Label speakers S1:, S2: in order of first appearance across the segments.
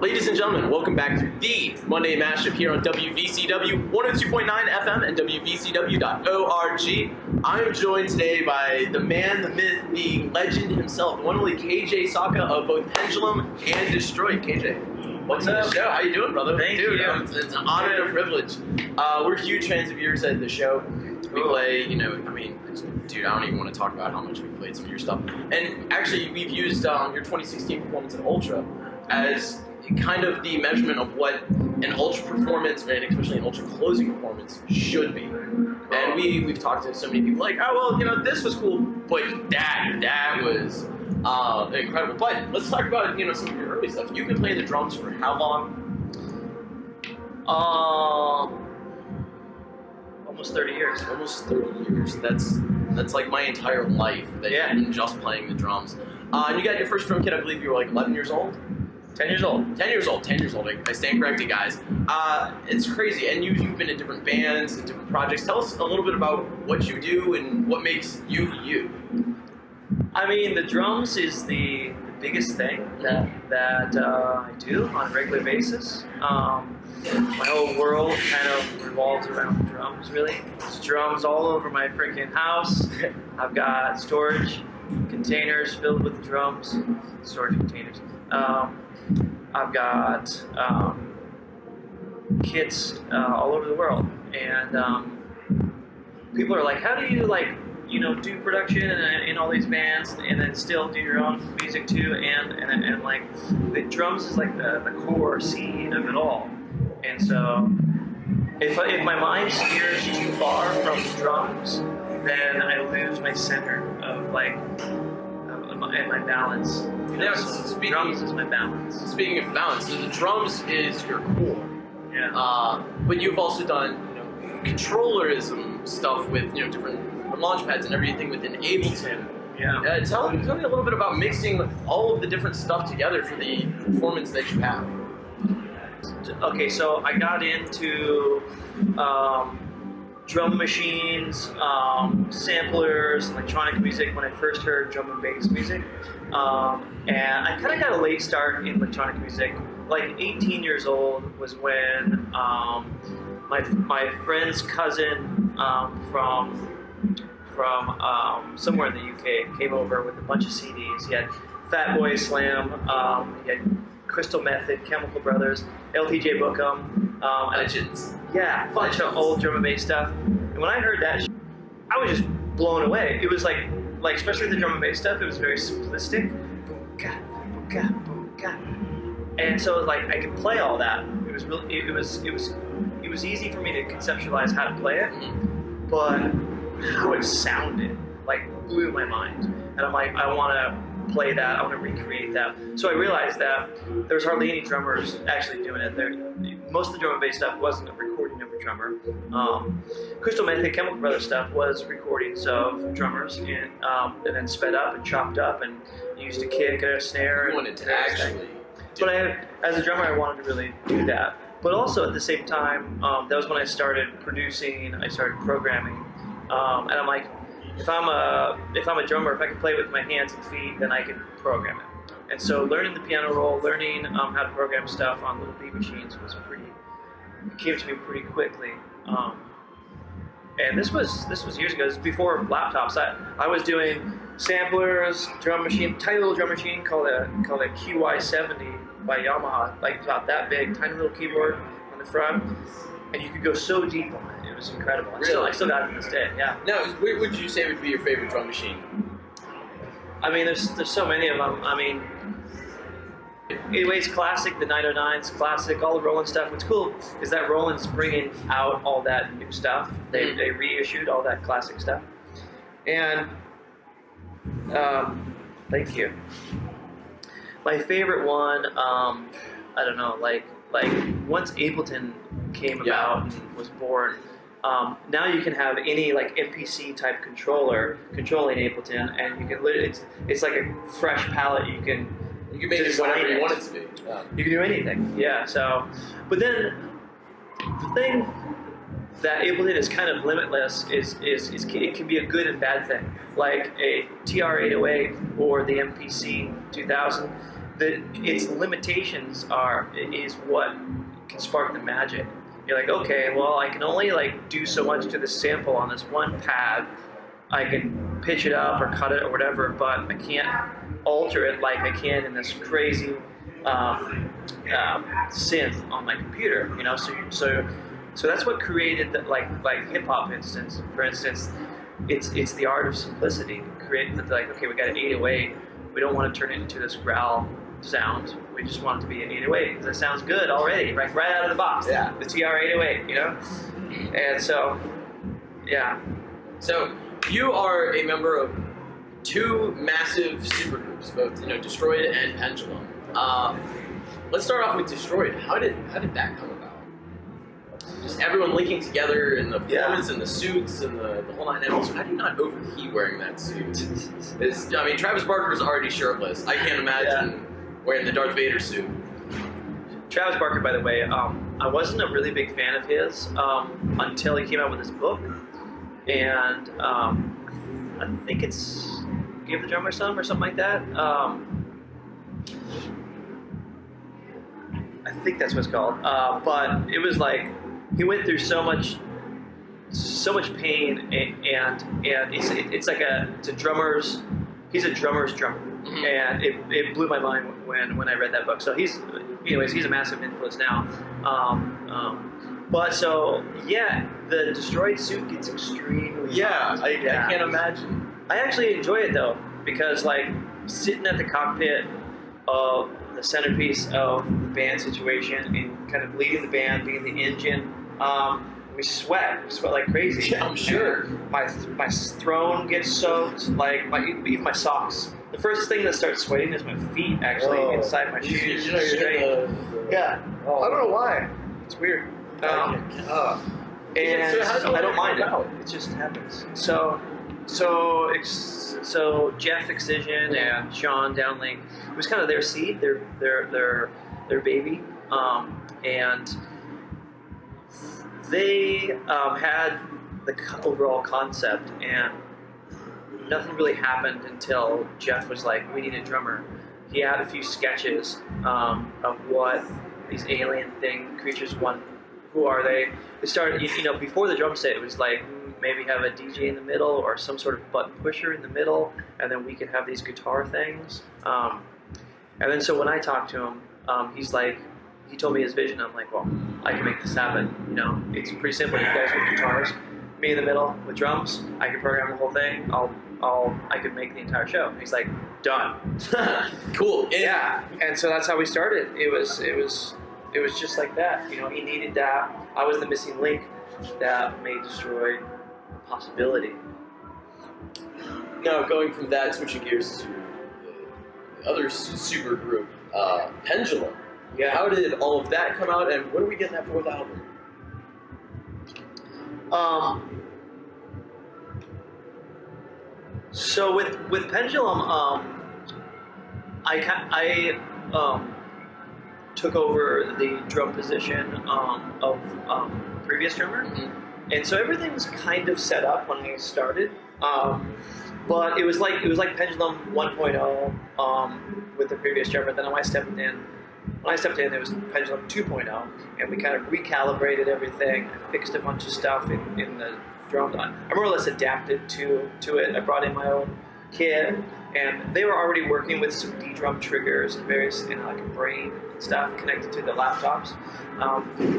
S1: Ladies and gentlemen, welcome back to the Monday Mashup here on WVCW 102.9 FM and WVCW.org. I'm joined today by the man, the myth, the legend himself, the one and only KJ Sawka of both Pendulum and Destroy. KJ, what's up? Show? How you doing, brother?
S2: Thank
S1: you.
S2: It's
S1: an honor and a privilege. We're huge fans of yours at the show. We play, dude, I don't even want to talk about how much we've played some of your stuff. And actually, we've used your 2016 performance at Ultra as kind of the measurement of what an Ultra performance, and especially an Ultra closing performance, should be. And we've talked to so many people like, oh, well, this was cool, but that was incredible. But let's talk about, some of your early stuff. You've been playing the drums for how long?
S2: Almost 30 years.
S1: Almost 30 years. That's like my entire life that you've been just playing the drums. And you got your first drum kit, I believe you were like 11 years old?
S2: 10 years old.
S1: 10 years old. I stand corrected, guys. It's crazy. And you've been in different bands and different projects. Tell us a little bit about what you do and what makes you you.
S2: I mean, the drums is the biggest thing that I do on a regular basis. My whole world kind of revolves around drums, really. There's drums all over my freaking house. I've got storage containers filled with drums. Storage containers. I've got kits all over the world, and people are like, "How do you do production in all these bands, and then still do your own music too?" And like the drums is like the core seed of it all. And so, if my mind steers too far from the drums, then I lose my center of my balance. Drums is my balance.
S1: Speaking of balance, so the drums is your core.
S2: Yeah.
S1: But you've also done, controllerism stuff with, different launch pads and everything within Ableton.
S2: Yeah.
S1: Tell me a little bit about mixing all of the different stuff together for the performance that you have.
S2: Okay, so I got into drum machines, samplers, electronic music when I first heard drum and bass music. And I kind of got a late start in electronic music. Like 18 years old was when my friend's cousin from somewhere in the UK came over with a bunch of CDs. He had Fatboy Slim, he had Crystal Method, Chemical Brothers, LTJ Bookham,
S1: Legends.
S2: Yeah, a bunch of old drum and bass stuff. And when I heard that, I was just blown away. It was like especially the drum and bass stuff. It was very simplistic. Boom, ka, boom, ka, boom, ka. And so I could play all that. It was really, it was easy for me to conceptualize how to play it, but how it sounded blew my mind. And I'm like, I want to play that, I want to recreate that. So I realized that there's hardly any drummers actually doing it. Most of the drum and bass stuff wasn't a recording of a drummer. Crystal Method, Chemical Brothers stuff was recordings of drummers, and then sped up and chopped up and used a kick and a snare.
S1: You wanted to actually.
S2: But as a drummer, I wanted to really do that. But also at the same time, that was when I started producing. I started programming, and I'm like, if I'm a drummer, if I can play with my hands and feet, then I can program it. And so learning the piano roll, learning how to program stuff on little beat machines came to me pretty quickly. And this was years ago. This was before laptops. I was doing samplers, drum machine, tiny little drum machine called a QY70 by Yamaha, about that big, tiny little keyboard on the front, and you could go so deep on it. It was incredible.
S1: Really?
S2: I still got it to this day. Yeah.
S1: Now, what would you say would be your favorite drum machine?
S2: I mean, there's so many of them. I mean, Anyway's classic, the 909's classic, all the Roland stuff. What's cool is that Roland's bringing out all that new stuff. They reissued all that classic stuff. And thank you. My favorite one, I don't know, once Ableton came about and was born, now you can have any MPC type controller controlling Ableton, and you can literally, it's like a fresh palette. You can
S1: make it whatever you want it to be. Yeah. You
S2: can do anything. Yeah. So, but then the thing that Ableton is kind of limitless is it can be a good and bad thing. Like a TR-808 or the MPC 2000 its limitations is what can spark the magic. You're like, okay, well, I can only like do so much to the sample on this one pad. I can pitch it up or cut it or whatever, but I can't alter it like I can in this crazy synth on my computer. You know, so that's what created the, like hip hop instance. For instance, it's the art of simplicity. Create like, okay, we got an 808. We don't want to turn it into this growl sound. We just want it to be an 808 because it sounds good already, right out of the box.
S1: Yeah.
S2: The TR 808, you know? And so, yeah.
S1: So you are a member of two massive supergroups, both Destroyed and Pendulum. Let's start off with Destroyed. How did that come about? Just everyone linking together in the performance and the suits and the whole nine. And also, how do you not overheat wearing that suit? Travis Barker is already shirtless. I can't imagine wearing the Darth Vader suit.
S2: Travis Barker, by the way, I wasn't a really big fan of his until he came out with his book. And I think it's Give the Drummer Some or something like that. I think that's what it's called. But it was like he went through so much pain, and it's like it's a drummer's. He's a drummer's drummer, and it blew my mind when I read that book. So he's a massive influence now. But so yeah, the Destroyed suit gets extremely hot.
S1: I can't imagine.
S2: I actually enjoy it though, because like sitting at the cockpit of the centerpiece of the band situation and kind of leading the band, being the engine, we sweat like crazy.
S1: Yeah, I'm sure.
S2: And my throne gets soaked, like even my socks. The first thing that starts sweating is my feet, actually, inside my shoes. Yeah. I don't know why. It's weird. And I don't mind it. It just happens. So Jeff Excision and Sean Downlink, it was kind of their seed, their baby, and they had the overall concept, and nothing really happened until Jeff was like, we need a drummer. He had a few sketches of what these alien creatures want. Who are they? They started, before the drum set, it was like, maybe have a DJ in the middle or some sort of button pusher in the middle, and then we could have these guitar things. And then so when I talked to him, he told me his vision. I'm like, well, I can make this happen. It's pretty simple. You guys with guitars, me in the middle with drums. I can program the whole thing. I could make the entire show. And he's like, done.
S1: Cool.
S2: Yeah. And so that's how we started. It was just like that. He needed that. I was the missing link that made Destroyed a possibility.
S1: Now, going from that, switching gears to the other super group, Pendulum.
S2: Yeah.
S1: How did all of that come out, and what are we getting that fourth album?
S2: So with Pendulum, I took over the drum position of previous drummer, and so everything's kind of set up when I started. But it was like Pendulum 1.0 with the previous drummer. Then when I stepped in, it was Pendulum 2.0, and we kind of recalibrated everything, fixed a bunch of stuff in the drum line. I more or less adapted to it. I brought in my own kit, and they were already working with some D-drum triggers and various, like a brain and stuff connected to the laptops.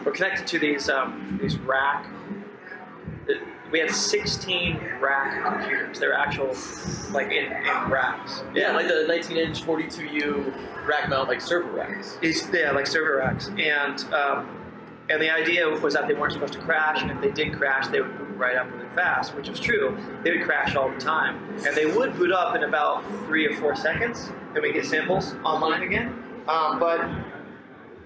S2: We're connected to these rack. We had 16 rack computers. They're actual, like in racks.
S1: Yeah, like the 19-inch 42U rack mount, like server racks.
S2: Like server racks. And the idea was that they weren't supposed to crash, and if they did crash, they would boot right up really fast, which was true. They would crash all the time, and they would boot up in about 3 or 4 seconds. Then we get samples online again. But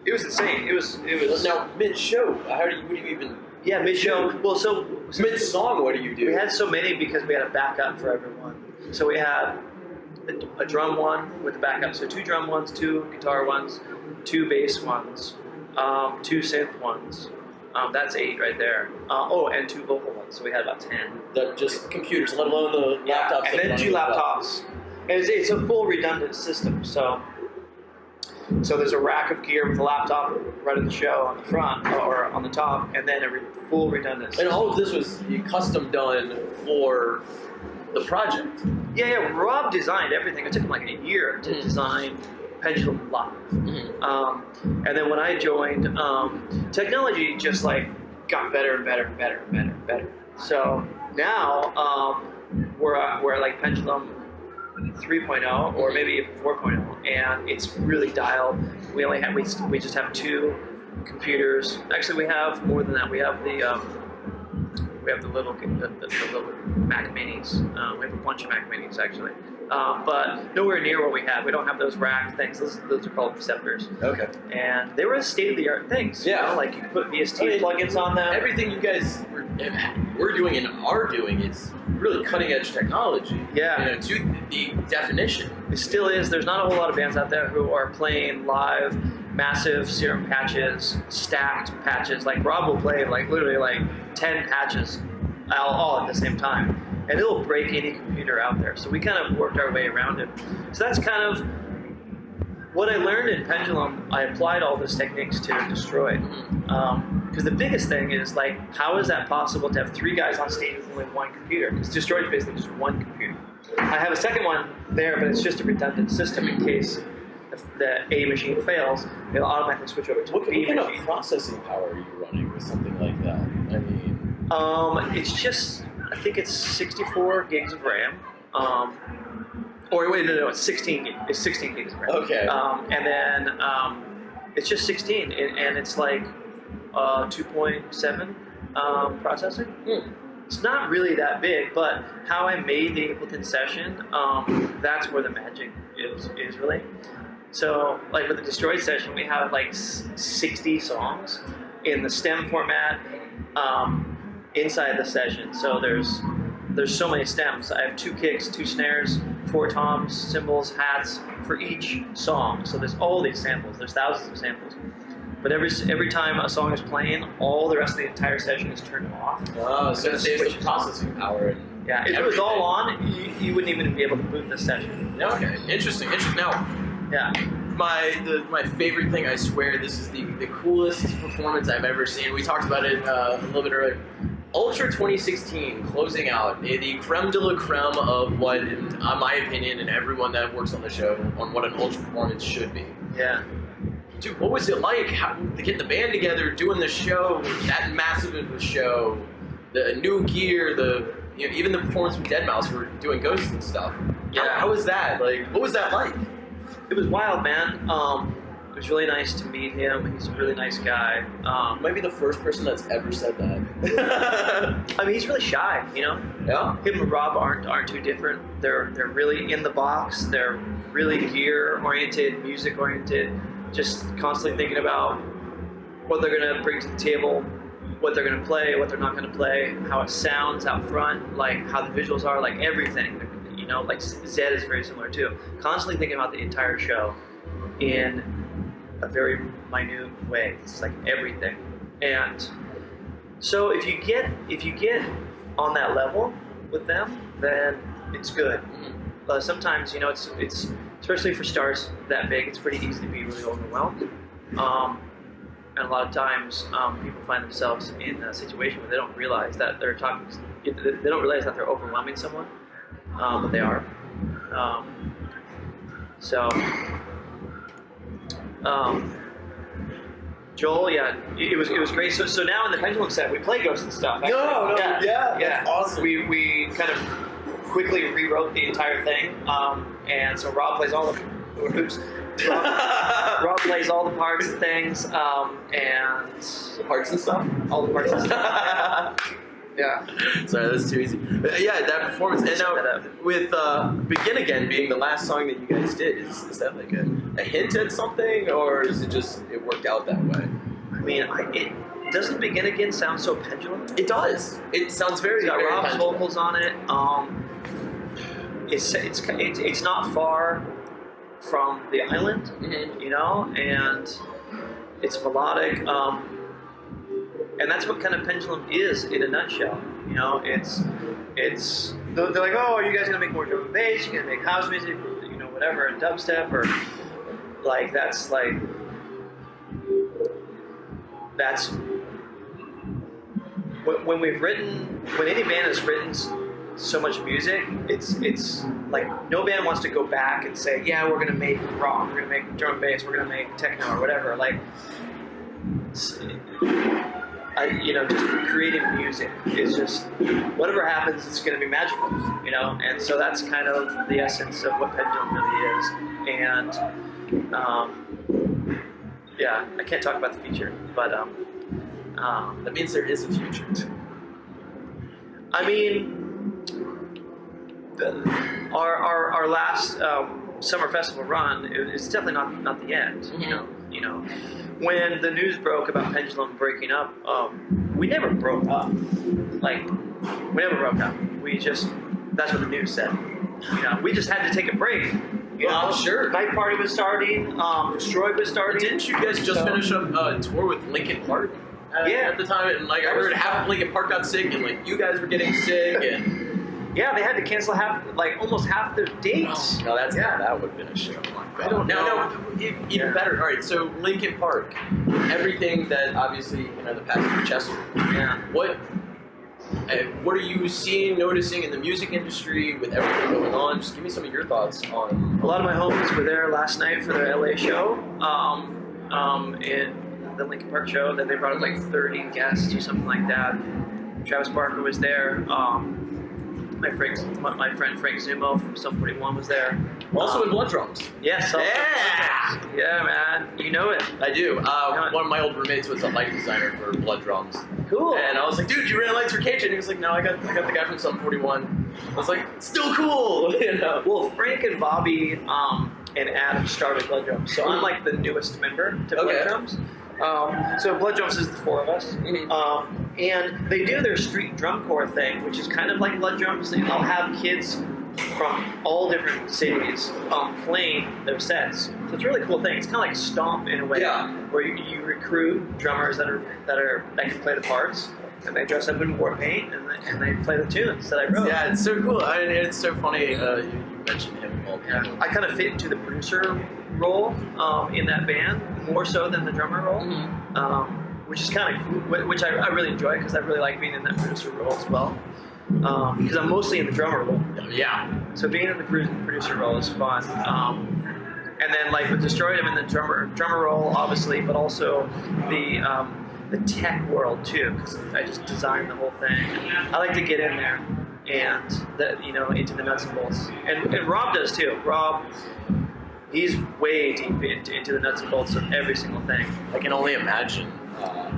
S2: it was insane. It was
S1: now mid-show. What do you even?
S2: Yeah, mid-show. Well, so
S1: mid-song, what do you do?
S2: We had so many because we had a backup for everyone. So we had a drum one with a backup. So 2 drum ones, 2 guitar ones, 2 bass ones, 2 synth ones. That's 8 right there. And 2 vocal ones. So we had about 10.
S1: Just computers, let alone the laptops.
S2: And then 2 laptops. And it's a full redundant system. So So there's a rack of gear with a laptop running the show on the front or on the top, and then a full redundancy.
S1: And all of this was custom done for the project.
S2: Yeah, Rob designed everything. It took him like a year to design Pendulum Live. And then when I joined, technology just like got better and better and better and better and better. So now we're like Pendulum 3.0 or maybe even 4.0, and it's really dialed. We just have 2 computers. Actually, we have more than that. We have the little Mac Minis. We have a bunch of Mac Minis actually, but nowhere near what we have. We don't have those rack things. Those are called receptors.
S1: Okay.
S2: And they were state-of-the-art things.
S1: Yeah.
S2: You know, like you could put VST plugins on them.
S1: Everything you guys were doing and are doing is really cutting-edge technology.
S2: Yeah.
S1: To the definition.
S2: It still is. There's not a whole lot of bands out there who are playing live massive serum patches, stacked patches. Like Rob will play like literally like 10 patches all at the same time, and it'll break any computer out there. So we kind of worked our way around it. So that's kind of what I learned in Pendulum. I applied all those techniques to Destroyed. Because the biggest thing is like, how is that possible to have 3 guys on stage with only 1 computer? Because Destroyed is basically just 1 computer. I have a second one there, but it's just a redundant system in case the A machine fails. It'll automatically switch over to
S1: What
S2: B
S1: kind
S2: machine.
S1: of processing power are you running with something like that? I mean,
S2: it's just, I think it's 64 gigs of RAM. Or wait, no, it's 16 gigs. It's 16 gigs of RAM.
S1: Okay.
S2: And then it's just 16, and it's like 2.7 processing. It's not really that big, but how I made the Ableton session, that's where the magic is really. So, like with the Destroyed session, we have like 60 songs in the stem format inside the session. So there's so many stems. I have 2 kicks, 2 snares, 4 toms, cymbals, hats for each song. So there's all these samples. There's thousands of samples. But every time a song is playing, all the rest of the entire session is turned off.
S1: Oh, so it saves the processing power.
S2: Yeah, if it was all on, you wouldn't even be able to boot the session.
S1: Okay, interesting. Now,
S2: Yeah.
S1: my favorite thing, I swear, this is the coolest performance I've ever seen. We talked about it a little bit earlier. Ultra 2016 closing out, the creme de la creme of what, in my opinion, and everyone that works on the show, on what an Ultra performance should be.
S2: Yeah.
S1: Dude, what was it like getting the band together, doing the show, that massive of a show, the new gear, even the performance with Deadmau5, who were doing ghosts and stuff.
S2: Yeah.
S1: How was that? Like, what was that like?
S2: It was wild, man. It was really nice to meet him. He's a really nice guy.
S1: You might be the first person that's ever said that.
S2: I mean, he's really shy, you know?
S1: Yeah.
S2: Him and Rob aren't too different. They're really in the box. They're really gear-oriented, music-oriented, just constantly thinking about what they're going to bring to the table, what they're going to play, what they're not going to play, how it sounds out front, like how the visuals are, like everything. You know, like Zed is very similar too. Constantly thinking about the entire show in a very minute way. It's like everything. And so if you get on that level with them, then it's good. Sometimes, you know, it's especially for stars that big, it's pretty easy to be really overwhelmed. And a lot of times, people find themselves in a situation where they don't realize that they're overwhelming someone, but they are. Joel, yeah, it was great. So now in the Pendulum set, we play Ghosts and stuff. Actually.
S1: Yeah,
S2: That's
S1: awesome.
S2: We kind of quickly rewrote the entire thing, and so Rob plays all the Rob plays all the parts and things, and
S1: The parts and stuff?
S2: all the parts and stuff. Yeah.
S1: Sorry, that's too easy. Yeah, that performance. And now, with Begin Again being the last song that you guys did, is that like a hint at something, or is it just, it worked out that way?
S2: I mean, it doesn't Begin Again sound so Pendulum?
S1: It does. It sounds very,
S2: It's got
S1: very
S2: Rob's
S1: Pendulum.
S2: vocals on it. It's not far from the island, you know, and it's melodic. And that's what kind of Pendulum is in a nutshell. You know, it's they're like, oh, are you guys gonna make more drum and bass? You're gonna make house music, you know, whatever, and dubstep, or Like that's when any band has written so much music, it's like no band wants to go back and say, yeah, we're gonna make rock, we're gonna make drum and bass, we're gonna make techno or whatever. Like, just creating music is just whatever happens, it's gonna be magical, And so that's kind of the essence of what Pendulum really is. And yeah, I can't talk about the future, but
S1: that means there is a future.
S2: I mean, our last summer festival run, it's definitely not the end.
S1: Mm-hmm.
S2: When the news broke about Pendulum breaking up, we never broke up. Like, we never broke up. That's what the news said. We just had to take a break.
S1: Well, sure.
S2: Night Party was starting. Destroyed was starting.
S1: Didn't you guys just finish up a tour with Linkin Park? At the time, and I heard half of Linkin Park got sick, and you guys were getting sick, and
S2: yeah, they had to cancel almost half their dates.
S1: No, that would have been a show.
S2: I don't know.
S1: No, even better. All right, so Linkin Park, everything that obviously the past year, Chester.
S2: Yeah.
S1: What are you seeing, noticing in the music industry with everything going on? Just give me some of your thoughts on.
S2: A lot of my homies were there last night for their LA show. And the Linkin Park show, that they brought up 30 guests or something like that. Travis Barker was there. My friend Frank Zumo from Sum 41 was there.
S1: Also in Blood Drums.
S2: Yes. Yeah, man. You know it.
S1: I do. One of my old roommates was a lighting designer for Blood Drums.
S2: Cool.
S1: And I was like, dude, you ran lights for KJ? And he was like, no, I got the guy from Sum 41. I was like, still cool.
S2: Well, Frank and Bobby and Adam started Blood Drums, so I'm like the newest member to Blood Drums. So Blood Drums is the four of us.
S1: Mm-hmm.
S2: And they do their street drum corps thing, which is kind of like Blood Drums. And they'll have kids from all different cities playing their sets. So it's a really cool thing. It's kind of like Stomp in a way, where you recruit drummers that can play the parts, and they dress up in war paint and they play the tunes that I wrote.
S1: Yeah, it's so cool. I mean, it's so funny you mentioned him.
S2: I kind of fit into the producer role in that band more so than the drummer role.
S1: Mm-hmm.
S2: Which is kind of cool, which I really enjoy because I really like being in that producer role as well. Because I'm mostly in the drummer role.
S1: Yeah.
S2: So being in the producer role is fun. And then with Destroyed, I'm in the drummer role, obviously, but also the tech world too, because I just designed the whole thing. I like to get in there and into the nuts and bolts. And Rob does too. Rob, he's way deep into the nuts and bolts of every single thing.
S1: I can only imagine.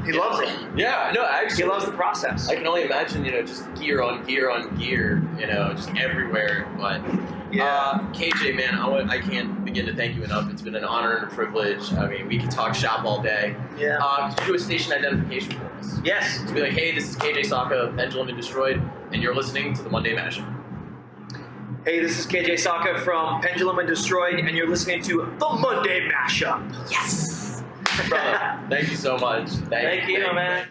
S2: He loves it.
S1: Yeah, no, actually.
S2: He loves the process.
S1: I can only imagine, just gear on gear on gear, just everywhere. But KJ, man, I can't begin to thank you enough. It's been an honor and a privilege. I mean, we could talk shop all day.
S2: Yeah.
S1: Could you do a station identification for us?
S2: Yes.
S1: To be like, hey, this is KJ Sawka, Pendulum and Destroyed, and you're listening to the Monday Mashup.
S2: Hey, this is KJ Sawka from Pendulum and Destroyed, and you're listening to the Monday Mashup.
S1: Yes! Brother, thank you so much.
S2: Thank you, man.